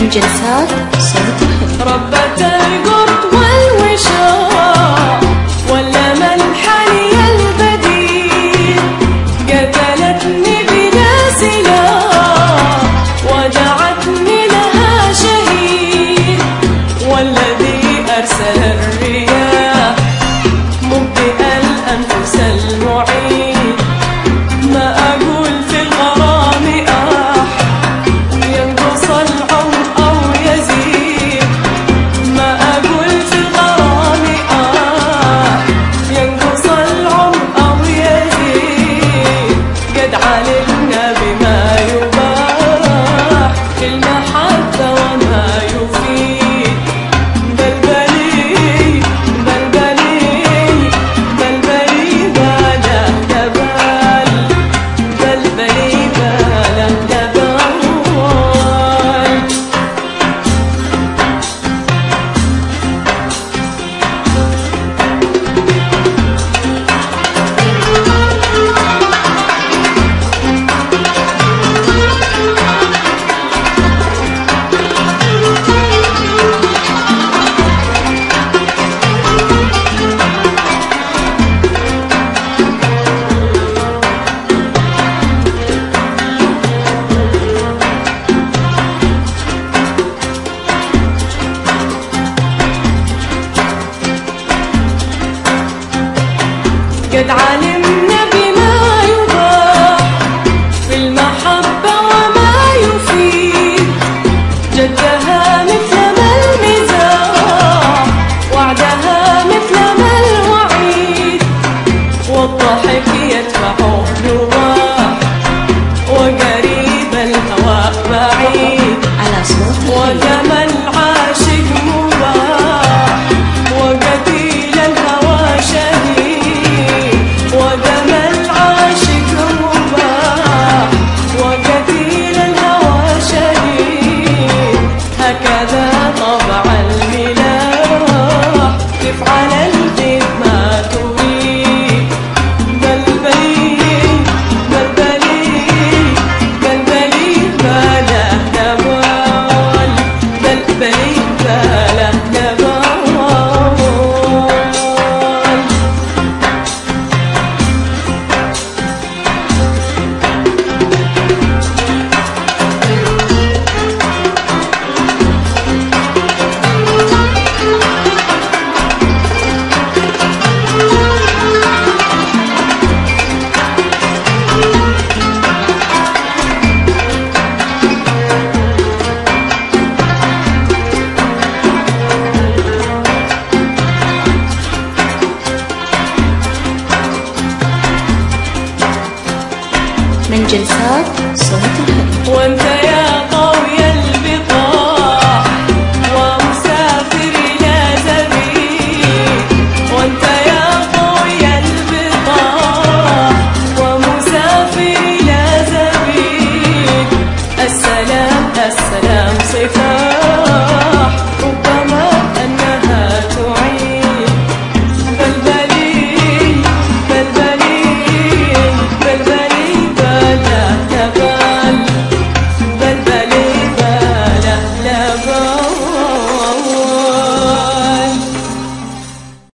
من جلسات صوت الحب. ربة القط والوشاء ولا منحني البديل، قتلتني بلا سلاح ودعتني لها شهيد، والذي أرسل الرياح مبدئ الأنفس المعين. ما أقول في الغرام ينقص العمر أو يزيد، ما أقول في الغرام ينقص العمر أو يزيد. قد علمنا بما يباح في المحبة وما يفيد. بلبلي بلبلي بلبلي باله جبال، بلبلي باله جبال. قد علمنا بما يباح في المحبة وما يفيد. جدها مثل ما المزاح، وعدها مثل ما الوعيد، والضحك يدفع نواح وقريب الهوى بعيد. على صوت الحب. ودم العاشق مباح وقتيل الهوى شهيد، ودم العاشق مباح وقتيل الهوى شهيد. هكذا طبع الملاح تفعل الجد ما تريد. بلبلي بلبلي بلبلي باله جبال، بلبلي باله جبال. من جلسات صوت الحب. وانت